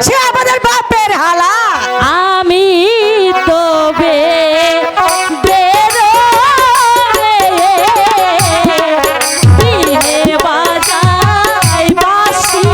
সে আমাদের বাপের হালা। আমি তবে বাজাই বাসি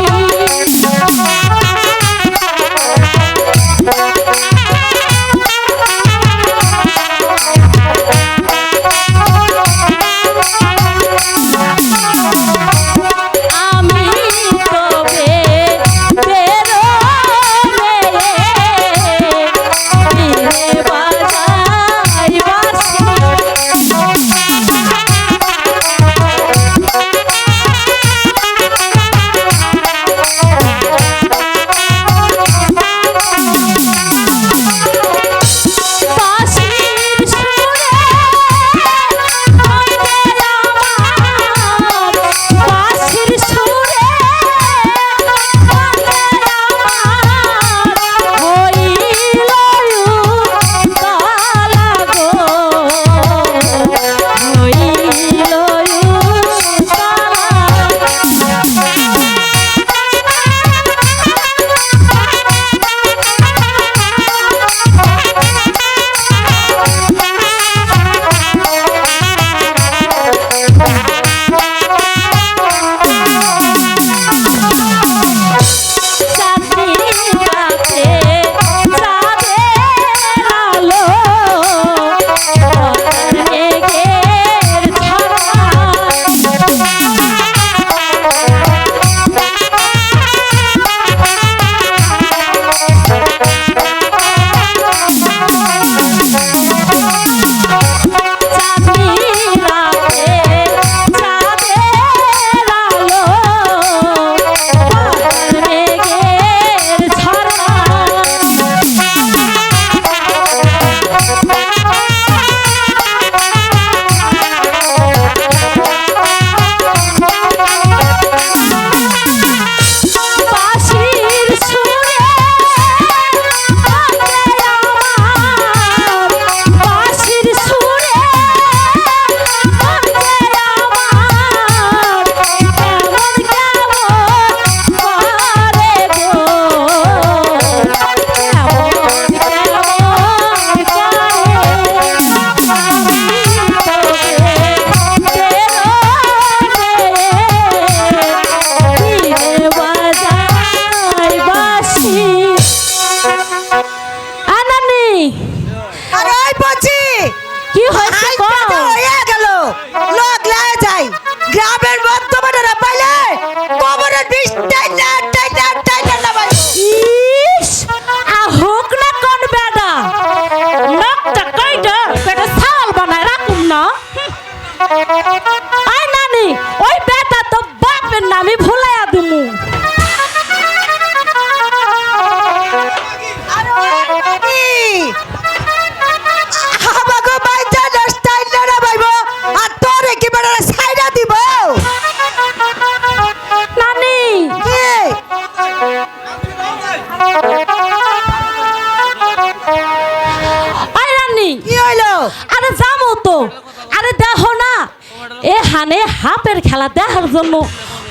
এখানে হাপের খেলা দেখার জন্য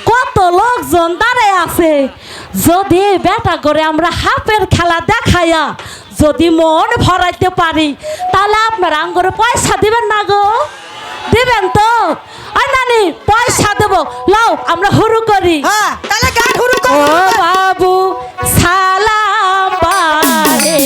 কত লোকজন দাঁড়ায় আছে। যদি বেটা করে আমরা হাপের খেলা দেখাইয়া যদি মন ভরাইতে পারি তাহলে আপনারা আঙ্গরে পয়সা দিবেন না গো? দিবেন তো? আর নানি পয়সা দেবো, লাও আমরা হুরু করি। তাহলে গান হুরু করি। ও বাবু সালাম বারে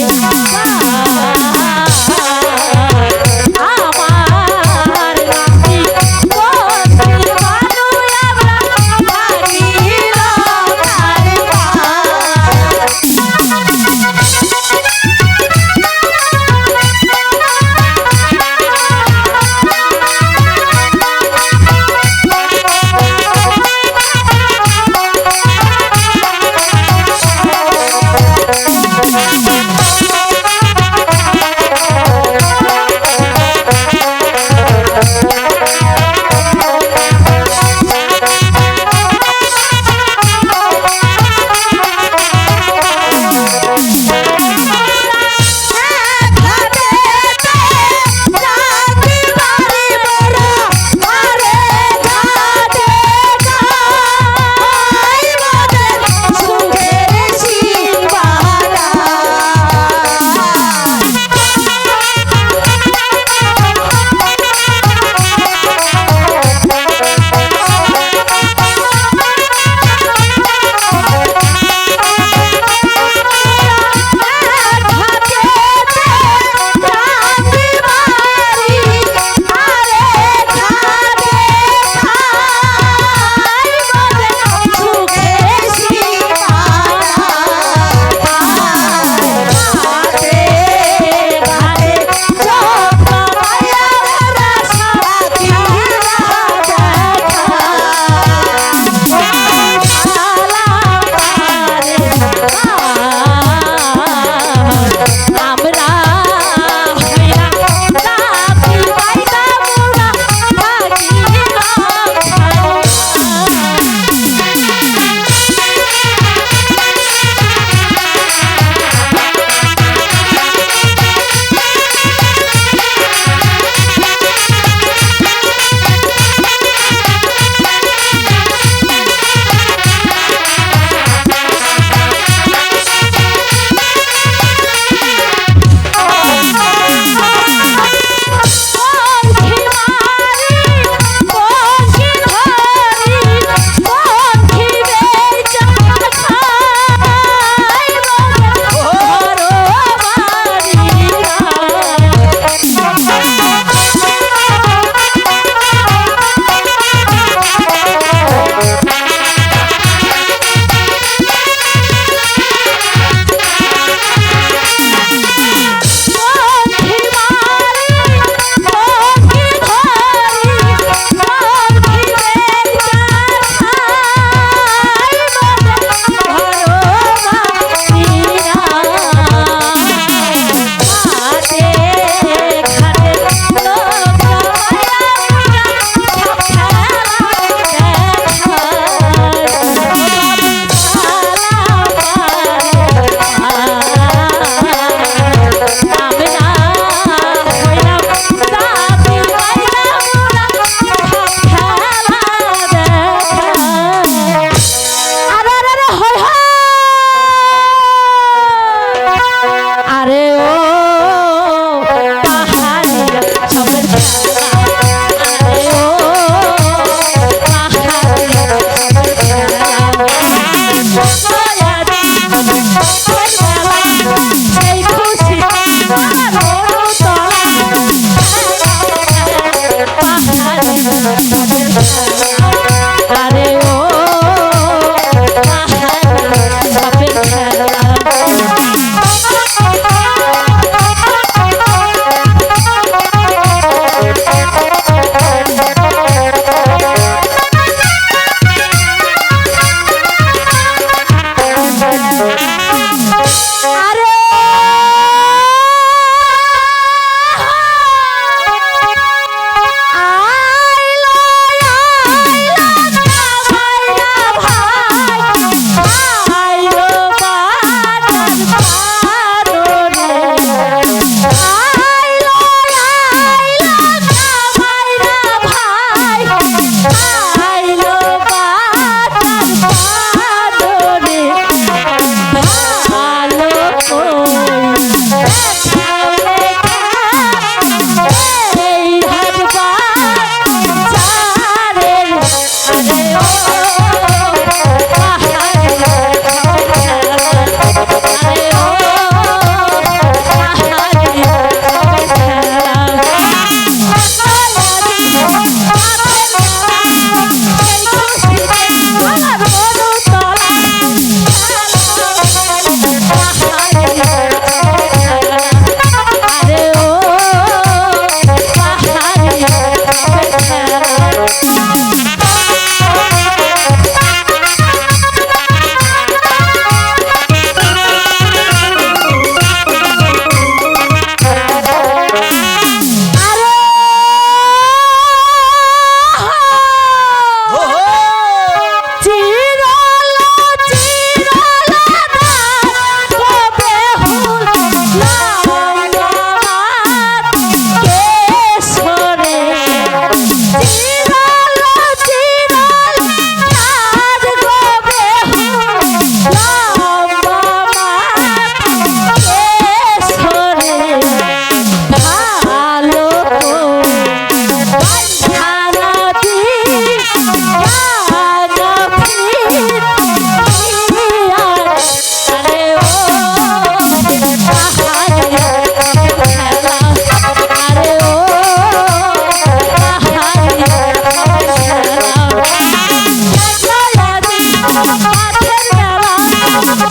মাঠের মেলা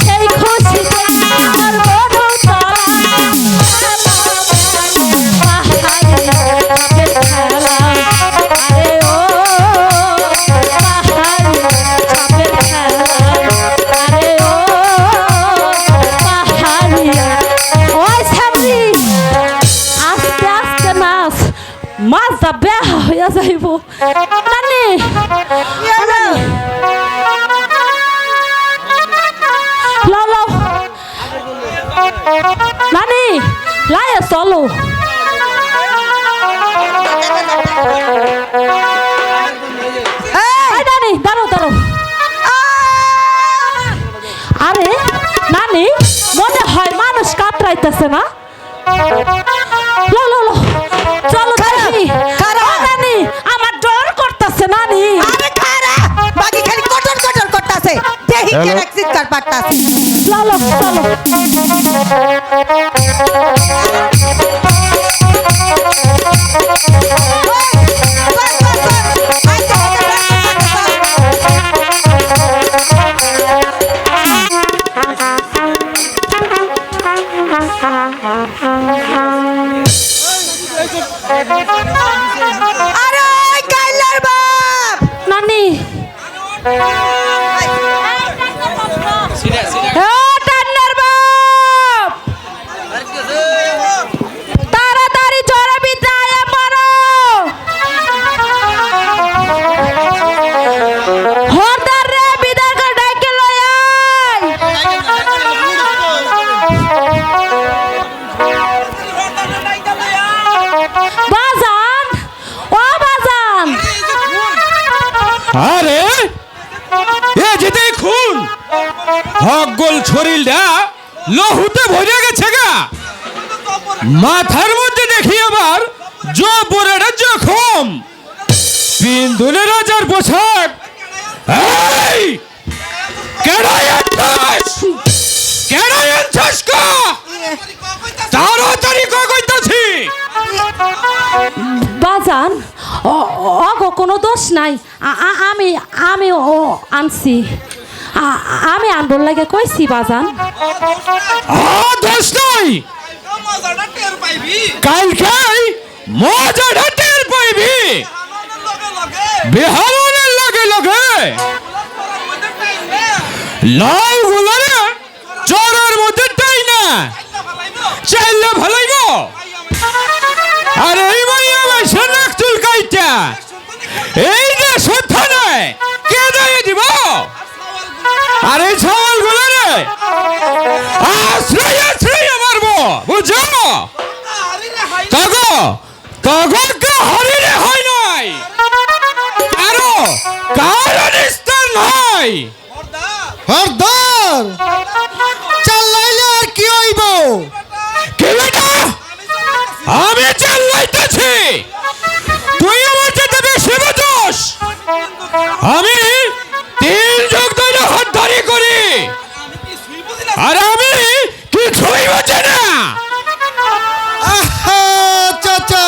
সেই খুশিতে আমার বড় তলা পাহাড়ে খেলা আরে ও পাহাড়ে সাপের খেলা আরে ও পাহাড়ে ওই সামরি আস্তে আস্তে নাচ মাজা বেহা হইয়া যাইব নানি লাও লাও নানি লাইয়া চলো এই নানি দাঁড়ো দাঁড়ো আরে নানি মনে হয় মানুষ কাতরাইতেছে না লো লো লো চলো দেখি কারা? ও নানি আমার ডর করতেছে নানি আরে খারা বাকি খালি কটর কটর করতাছে দেহি কেন চিৎকার পারতাছে লো লো চলো আরে ওই কাইলার বাপ নানি ও টান্নার বাপ তাড়াতাড়ি ঝড়ে ভিতরে আয়া পড়ো হরদার রে বিদায় করে ডাইকে লই আয় বাজান ও বাজান আরে এ যে দেখুন হগল শরীরটা লহুতে ভরে গেছে গা মাথার মধ্যে দেখি আবার জবরের জখম বিন্দুলে রাজার পোশাক এই কেডাই আনছস কেডাই আনছস কা তাড়াতাড়ি কইতাছি বাজান অগো কোনো দোষ নাই আমি আমি ও আনছি আমি আনবর লাগে কইছি বাজান দোষ নাই কালকে মজাটা টের পাইবি বেহালনের লগে লগে লাউ গুলারে চড়ার মধ্যে টাই না চাইলে ভালাইব আর এই মাইয়া মাইসা নাক চুলকাইটা এই যে সত্য নয় কে দিয়ে দিব আর এই ছাওয়াল গুলারে আশ্রয় আশ্রয় মারবো বুঝছো তগো তগো হরিরে হয় নাই আরো কারণ স্থান নাই হরদার চালাইলে আর কি হইব কে বেটা আমি চালাইতেছি তুই আমার যেতে বেশি বুঝোস আমি 3 যুগ ধরে হাতধারি করি আর আমি কিছুই বুঝি না আহা চাচা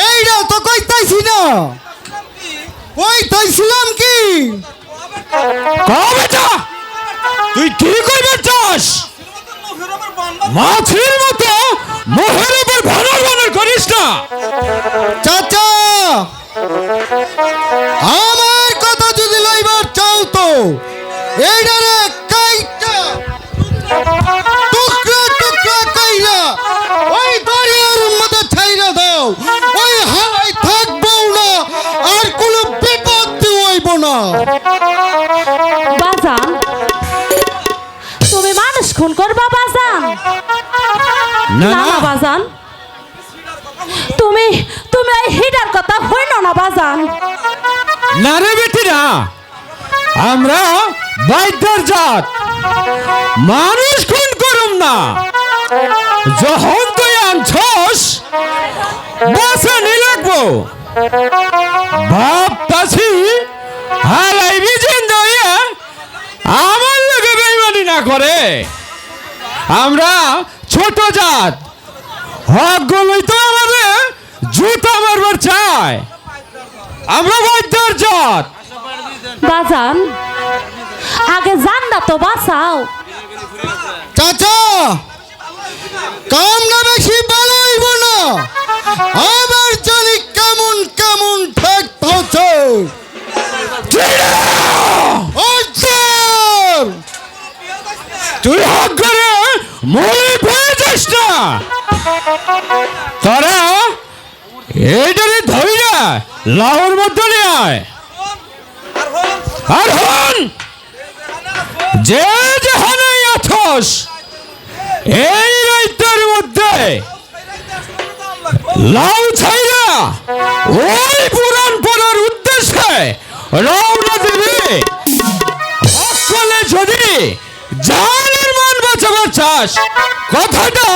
এইটা তো কইতাইছি না কইতাইছিলাম কি বেটা তুই কি করবে চাস মাছের মতো মোহের উপর ভানর ভানর করিস না চাচা আমার কথা যদি লইবার চাও তো এইটারে কাইটা টুকরা টুকরা কাইরা ওই দরিয়ার মধ্যে ছাইরা দাও ওই হাওয়াই থাকবো না আর কোনো বিপত্তি হইব না বাজান তুমি মানুষ খুন করবা বাজান না, না না। বাজান তুমি তুমি এই হিডার কথা হইল না বাজান না রে বেটি না আমরা বাইদার জাত মানুষ খুন করুম না যখন তুই আনছস বাঁচানি লাগবো ভাবতাছি হারাইবি জিন্দাইয়া আমার লোকে বেইমানি না করে আমরা ছোট জাত হক গলই তো আমাদের জুতা মারবার চায় আমরা বাইদার জাত বাজান আগে জান না তো বাঁচাও। চাচা কাম না বেশি ভালো হইব না, আবার জানি কেমন কেমন ঠেকতে হচ্ছে। তুই হক করে মনে পেয়েছিস না, তারা এইটারে ধইরা লাহোর মধ্যে নিয়ে আয়। আর হন যে যেখানে আছস এই রাইতের মধ্যে লাউ ছাইরা ওই পুরাণ পড়ার উদ্দেশ্যে রওনা দিবি। সকলে যদি জানের মান বাঁচাবার চাস কথাটা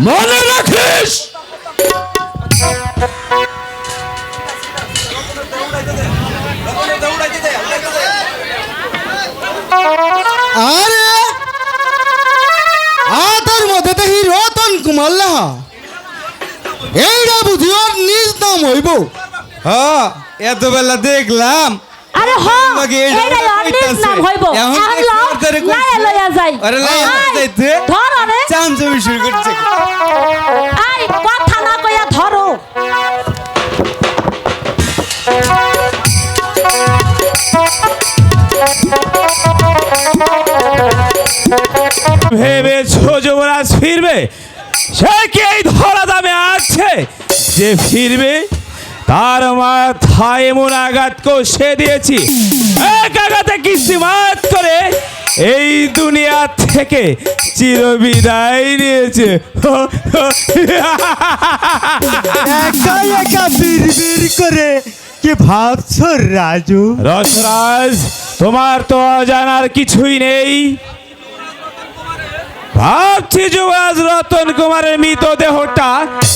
মনে রাখিস। আরে আতার মধ্যে দেখি রতন কুমার লাহা, এইটা বুঝি ওর নিজ নাম হইব। হ্যাঁ এত বেলা দেখলাম। আরে হ আমাকে এই এইটাই জায়গাটা অনেক কইতাছে। নাম হইব। এখন এখন দেখি লও, ওর দ্বারে কইছে। লায়া লইয়া যাই। আরে লায়া আয়, যাইতে। ধর আরে চামচামি শুরু করছে। আই কথা না কইয়া ধরো। ভেবেছো যুবরাজ ফিরবে? সে কি এই ধরা দামে আছে যে ফিরবে? তার মাথায় এমন আঘাত কষে দিয়েছি, এক আঘাতে কিস্তিমাত করে এই দুনিয়া থেকে চিরবিদায় নিয়েছে। একা একা বিড়বিড় করে কি ভাবছো রাজু? রসরাজ, তোমার তো জানার কিছুই নেই। ভাবছি যুবরাজ রতন কুমারের মৃতদেহটা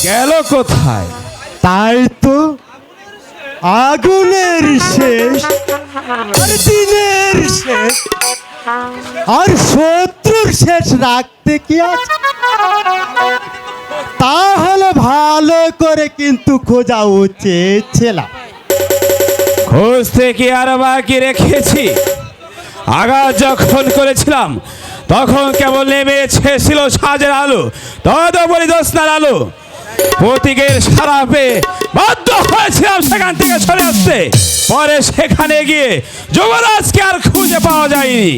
গেল কোথায়? তাই তো, আগুনের শেষ আর দিনের শেষ আর শত্রুর শেষ রাখতে কি আছে? তাহলে ভালো করে কিন্তু খোঁজা উচিত ছিল। খুঁজতে কি আর বাকি রেখেছি? আঘাত যখন করেছিলাম তখন কেবল নেমে এসেছিল সাজের আলো, তদুপরি জ্যোৎস্নার আলো। প্রতীকের সারা পেয়ে বাধ্য হয়েছিলাম সেখান থেকে চলে আসতে। পরে সেখানে গিয়ে যুবরাজকে আর খুঁজে পাওয়া যায়নি।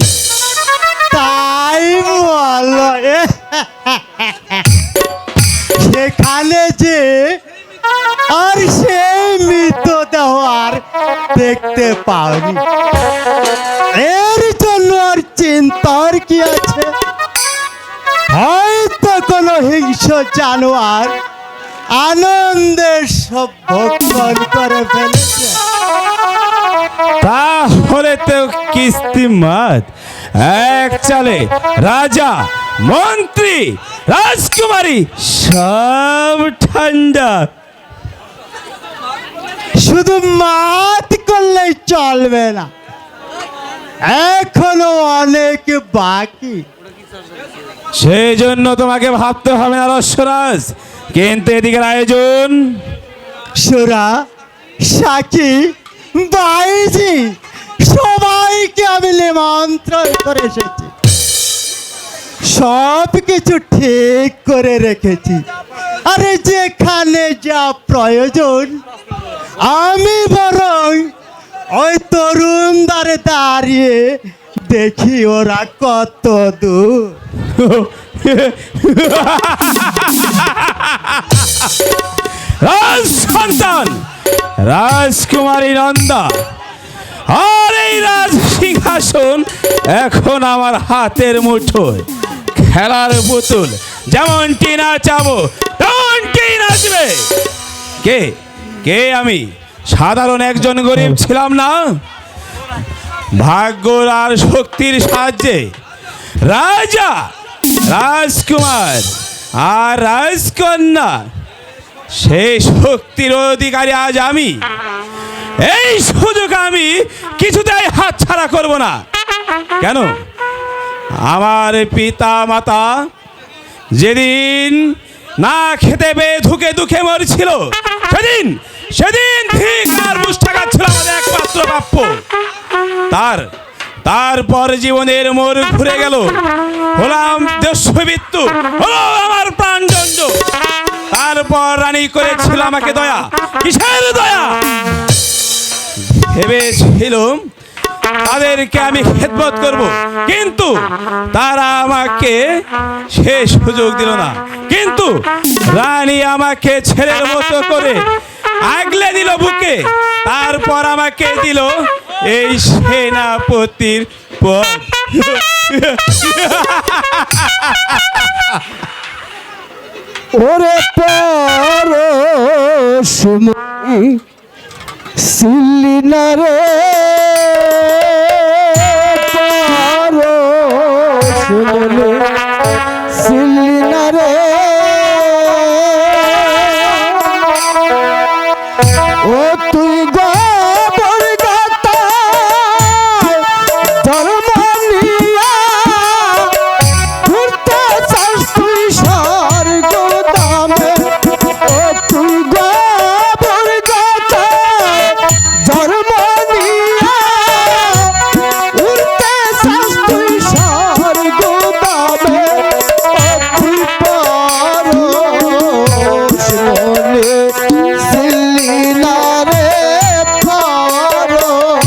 তাই বলো, সেখানে যে আর সেই মৃতদেহ আর দেখতে পাওনি, এর জন্য আর চিন্তার কি আছে? হয়তো কোনো হিংস্র জানোয়ার আনন্দের সব ভক্ষণ করে ফেলেছে। তাহলে তো কিস্তিমাত এক চালে রাজা, মন্ত্রী, রাজকুমারী সব ঠান্ডা। শুধু মাত করলেই চলবে না, এখনো অনেক বাকি। সেই জন্য তোমাকে ভাবতে হবে না রসরাজ। কিন্তু এদিকের আয়োজন সুরা, সাকি, বাইজি সবাইকে আমি নিমন্ত্রণ করে এসেছি, সব কিছু ঠিক করে রেখেছি। আরে যেখানে যা প্রয়োজন আমি বরং ওই তরুণ দ্বারে দাঁড়িয়ে দেখি ওরা কত দূর। রাজ সন্তান রাজকুমারী নন্দা, আর এই রাজ সিংহাসন এখন আমার হাতের মুঠোয়। খেলার পুতুল যেমনটি নাচাবো তেমনটি নাচবে। কে কে আমি সাধারণ একজন গরিব ছিলাম না। ভাগ্যর আর শক্তির সাহায্যে রাজা, রাজকুমার আর রাজকন্যা সেই শক্তির অধিকারী আজ আমি। এই সুযোগ আমি কিছুতেই হাতছাড়া করব না। কেন? আমার পিতা মাতা যেদিন না খেতে পেয়ে ধুকে ধুকে মরছিল, সেদিন সেদিন ঠিক আর মুষ্ঠাঘাত ছিল আমাদের একমাত্র প্রাপ্য। তারপর জীবনের মোড় ঘুরে গেল, হলাম দেশবিত্তু, হলো আমার প্রাণদণ্ড। তারপর রানী করেছিল আমাকে দয়া, কিসের দয়া? ভেবেছিলাম তাদেরকে আমি খেদমত করব, কিন্তু তারা আমাকে সে সুযোগ দিল না। কিন্তু রানী আমাকে ছেলের মতো করে আগলে দিল বুকে, তারপর আমাকে দিল এই সেনাপতির পদ। ওরে পরশমণি ছিলি না রে, পরশমণি ছিলি না রে, ও তুই গোবর গাতায় ধর্ম নিয়া ঘুরতে চাস তুই স্বর্গ দামে, ও তুই গোবর গাতায় ধর্ম নিয়া উড়তে চাস তুই স্বর্গ দামে, ও তুই পরশমণি ছিলি না রে, পরশমণি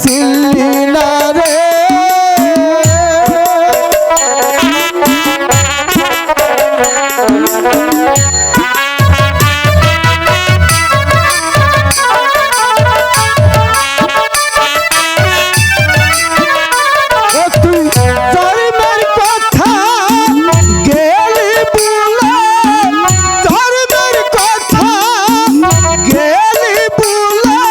ছিলি না রে। ও তুই ধর্মের কথা গেলি বুলা, ধর্মের কথা গেলি বুলা,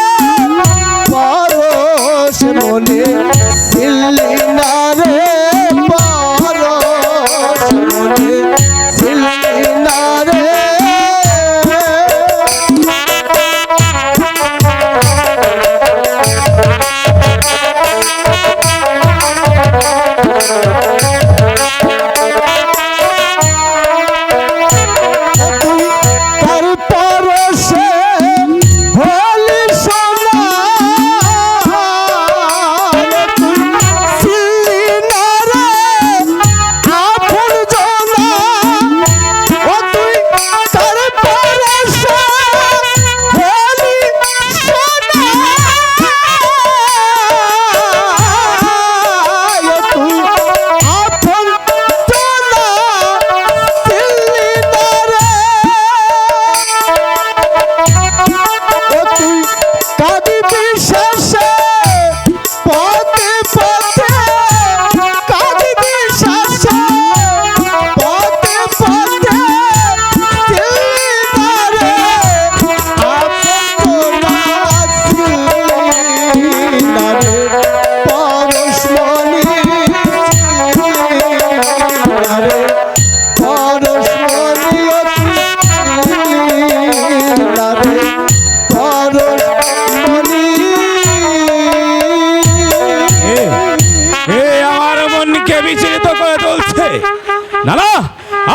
পরশমণি ছিলি না রে, পরশমণি ছিলি না রে। তুই তার পরশে হলি সোনা, তুই ছিলি না রে আপন জনা, ও তুই তার পরশে হলি সোনা, তুই আপন জনা ছিলি না রে, ও তুই কাঁদিবি শেষে পথে পথে, কাঁদিবি শেষে পথে পথে, ছিলি না রে আপন ছিলি না রে, পরশমণি ছিলি না রে, পরশমণি ও তুই ছিলি না রে, পরশমণি। এ আমার মনকে বিচলিত করে তুলছে। না না,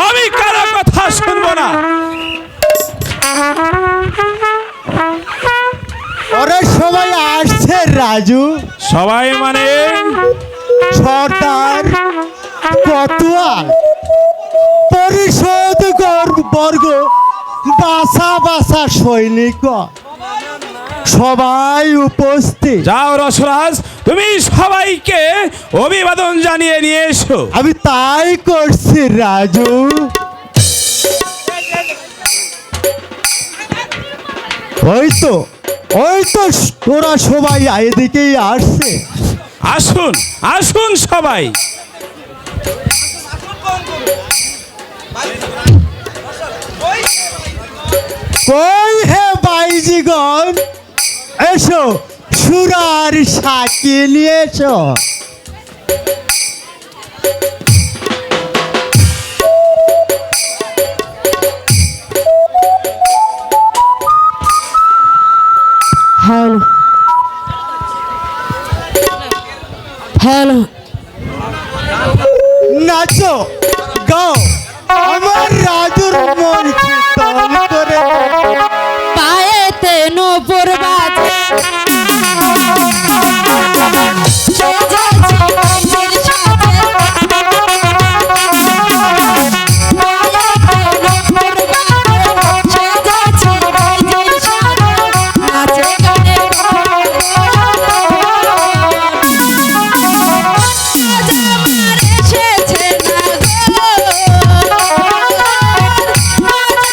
আমি কারো কথা শুনবো না। ওরা সবাই আসছে রাজু, সবাই মানে সর্দার কতোয়াল, পরিষদ বর্গ, বাসা বাসা সৈনিক সবাই উপস্থিত। যাও রসরাজ, তুমি সবাইকে অভিবাদন জানিয়ে নিয়ে এসো। আমি তাই করছি রাজু। ওই তো ওরা সবাই এদিকেই আসছে। আসুন আসুন সবাই। কই হে বাইজিগণ, এসো সুরার সাকিয়ে নিয়ে এসো। হ্যালো হ্যালো, নাচো, দাও আমার রাজুর মন শীতল করে দাও। পায়েতে নূপুর বাজে সেজেছি রাইজের সাজে। পায়েতে নূপুর বাজে সেজেছি রাইজের সাজে। নাচে গানে আজ আমার এসেছে না গো, আজ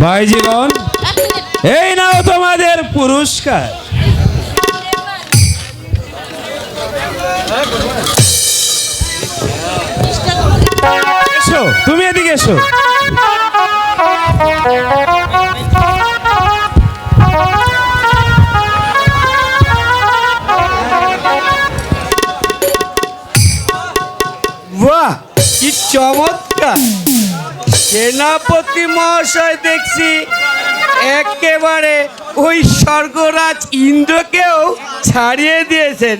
ভাইজিগণ, এই নাও তোমাদের পুরস্কার। এসো, তুমি এদিকে এসো। বাহ, কি চমৎকার! সেনাপতি মহাশয় দেখছি একেবারে ওই স্বর্গরাজ ইন্দ্রকেও ছাড়িয়ে দিয়েছেন।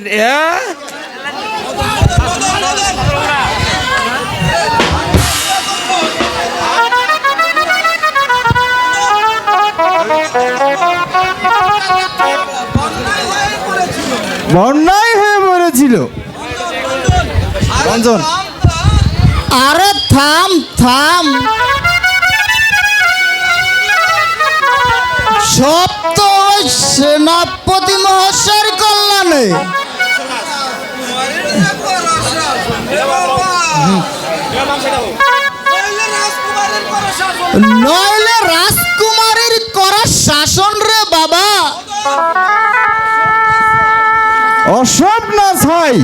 বন্যায় হয়ে মরেছিল রঞ্জন। আরে থাম থাম, সব তো ওই সেনাপতি মহাশয়ের কল্যাণে। নইলে রাজকুমারীর করা শাসন রে বাবা। অসব না ছাই,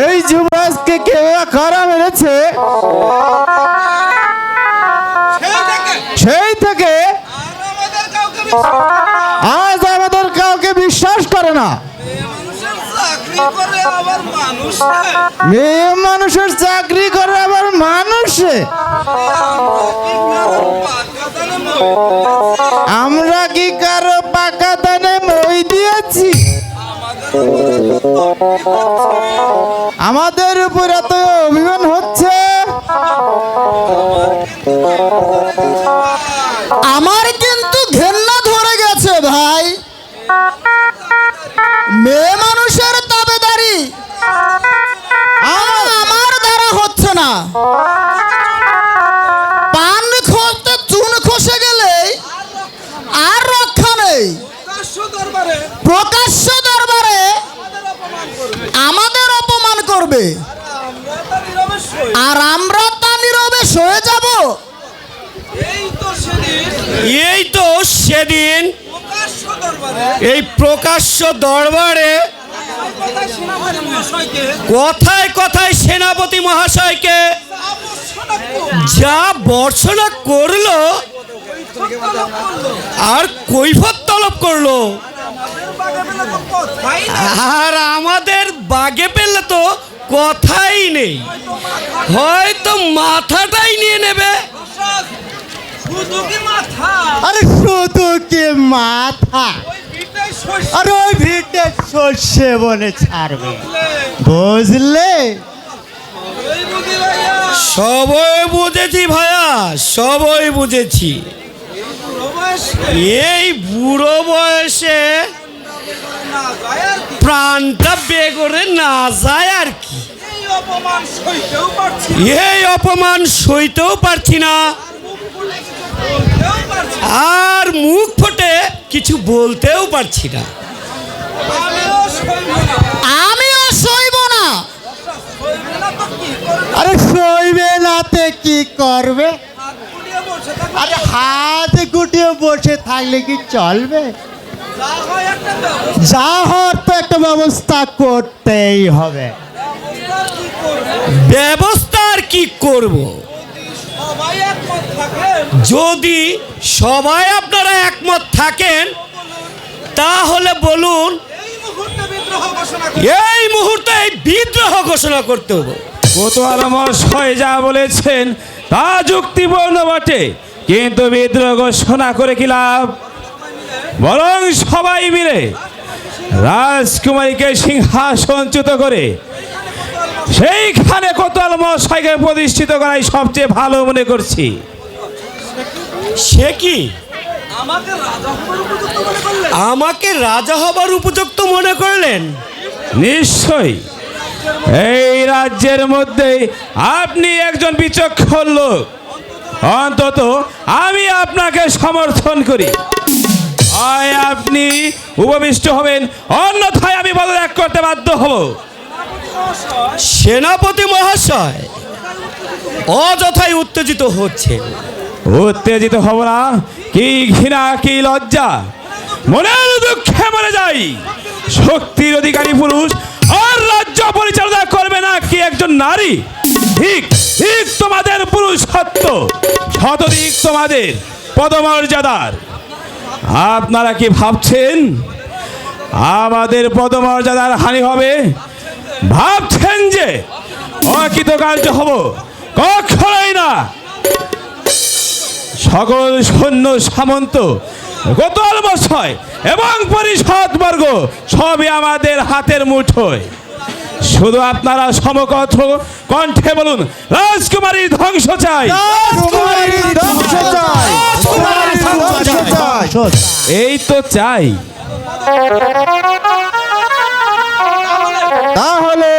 এই যুবরাজকে কেউ কারা মেরেছে, সেই থেকে আজ আমাদের কাউকে বিশ্বাস করে না। মেয়ে মানুষের চাকরি করে আবার মানুষে। আমরা কি কারো পাকা দানে মই দিয়েছি? আমাদের উপর এত অভিমান হচ্ছে। আমার কিন্তু ঘেন্না ধরে গেছে ভাই। মেয়ে মানুষের দাবেদারি আমার দ্বারা হচ্ছে না। পান খসতে চুন খসে গেলে আর রক্ষা নেই। প্রকাশ্য দরবারে আমাদের অপমান করবে, আর আমরা তা নীরবে সয়ে যাব। এই তো সেদিন এই প্রকাশ্য দরবারে কথায় কথায় সেনাপতি মহাশয়কে যা বর্ষনা করলো আর কৈফত তলব করলো, আর আমাদের বাগে পেলে তো কথাই নেই, হয়তো মাথাটাই নিয়ে নেবে। আরে শুধু কি মাথা, আর ওই ভিটে সর্ষে বলে ছাড়বে, বুঝলে? সবই বুঝেছি ভাইয়া, সবই বুঝেছি। এই বুড়ো বয়সে প্রাণটা বেগরে না যায় আর কি। এই অপমান সইতেও পারছি না, আর মুখ ফুটে কিছু বলতেও পারছি না। আমিও সইব না। আরে সইবে নাতে কি করবে? আরে হাত গুটিয়ে বসে থাকলে কি চলবে? যা হওয়ার তো একটা ব্যবস্থা করতেই হবে। ব্যবস্থা আর কি করব? যদি সবাই আপনারা একমত থাকেন তাহলে বলুন, এই মুহূর্তে এই বিদ্রোহ ঘোষণা করতে হবে। কোতোয়াল মহাশয় যা বলেছেন তা যুক্তিপূর্ণ বটে, কিন্তু বিদ্রোহ ঘোষণা করে কি লাভ? বরং সবাই মিলে রাজকুমারীকে সিংহাসনচ্যুত করে সেইখানে কোতোয়াল মহাশয়কে প্রতিষ্ঠিত করাই সবচেয়ে ভালো মনে করছি। সে কি আমাকে রাজা হবার উপযুক্ত মনে করলেন? নিশ্চয়ই, এই রাজ্যের মধ্যে আপনি একজন বিচক্ষণ লোক, অন্তত আমি আপনাকে সমর্থন করি। হয় আপনি উপবিষ্ট হবেন, অন্যথায় আমি পদত্যাগ করতে বাধ্য হব। সেনাপতি মহাশয়, অযথাই উত্তেজিত হচ্ছে। উত্তেজিত হব না, কি ঘৃণা কি লজ্জা, মনের দুঃখে মরে যাই। শক্তির অধিকারী পুরুষ আর রাজ্য পরিচালনা করবে না কি একজন নারী? ঠিক ঠিক তোমাদের পুরুষত্ব, শতদিক তোমাদের পদমর্যাদার। আপনারা কি ভাবছেন আমাদের পদমর্যাদার হানি হবে? ভাবছেন যে অকৃতকার্য হব? কখনোই না। সকল সৈন্য সামন্ত, গোতল মশাই এবং পরিষদ বর্গ সবই আমাদের হাতের মুঠোয়। শুধু আপনারা সমকথ কণ্ঠে বলুন, রাজকুমারীর ধ্বংস চাই। এই তো চাই। তাহলে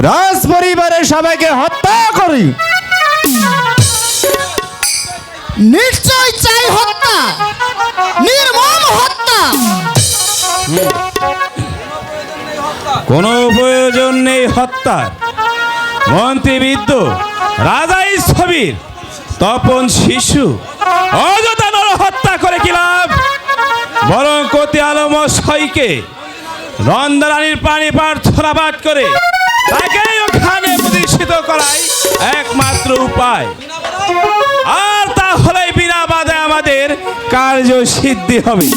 রাজ পরিবারের সবাইকে হত্যা করি। নিশ্চয় চাই হত্যা, নির্মম হত্যা। কোনো প্রয়োজন নেই হত্যার। মন্ত্রীবৃদ্ধ, রাজা স্থবির, তপন শিশু অযথা নরহত্যা করে কি লাভ? বরং কতি আলম মশাইকে নন্দরানীর প্রাণী প্রার্থনা পাঠ করে তাকে ওখানে প্রতিষ্ঠিত করাই একমাত্র উপায়। আর তাহলে বিনা বাধা আমাদের কার্য সিদ্ধি হবে।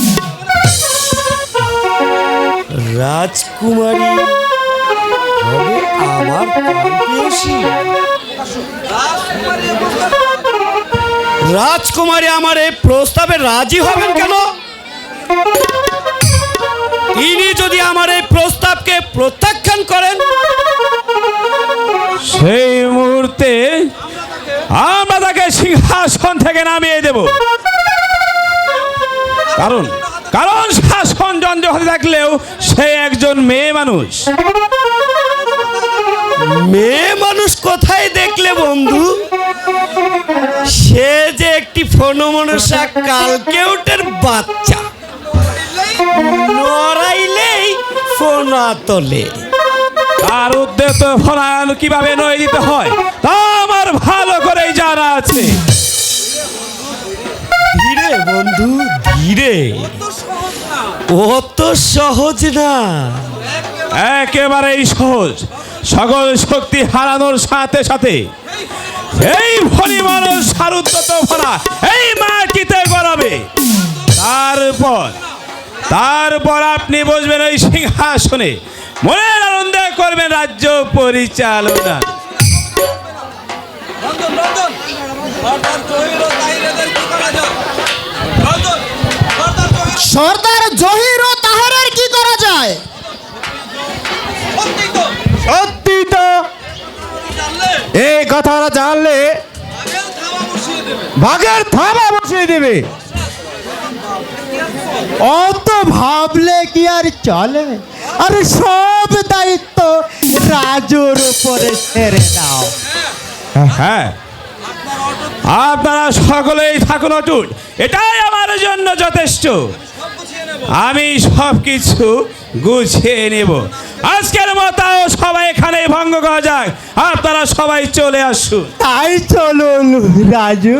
রাজকুমারী হবে আমার প্রাণপ্রিয়সী। রাজকুমারী আমার এই প্রস্তাবে রাজি হবেন কেন? তিনি যদি আমার এই প্রস্তাবকে প্রত্যাখ্যান করেন, সেই মুহূর্তে আমরা তাকে সিংহাসন থেকে নামিয়ে দেব। কারণ কারণ শাসন যন্ত্র হতে থাকলেও সে একজন মেয়ে মানুষ। মেয়ে মানুষ কোথায় দেখলে বন্ধু? সে যে একটি ফণমনসা কালকেউটের বাচ্চা, নড়াইলেই ফোনা তোলে। তার উদ্দেশ্য ফলান কিভাবে নয় দিতে হয় তা আমার ভালো করেই জানা আছে। ধীরে বন্ধু, ধীরে, অত সহজ না। একেবারেই সহজ। সকল শক্তি হারানোর সাথে সাথে এই ফণি মানুষ সারুদ্যত ফলা এই মাটিতে গড়াবে। তারপর আপনি বসবেন ওই সিংহাসনে, মনের আনন্দে করবেন রাজ্য পরিচালনা। সর্দার জহির ও তাহারের কি করা যায়? সত্যি তো, এই কথাটা জানলে ভাগের থাবা বসিয়ে দেবে। অত ভাবলে কি আর চলে? আরে সব দায়িত্ব রাজুর উপরে ছেড়ে দাও। হ্যাঁ, আপনারা সকলেই থাকুন অটুট, এটাই আমার জন্য যথেষ্ট। আমি সব কিছু গুছিয়ে নেব। আজকের মতো সবাই এখানে ভঙ্গ করা যাক। আপনারা সবাই চলে আসুন। তাই চলুন রাজু।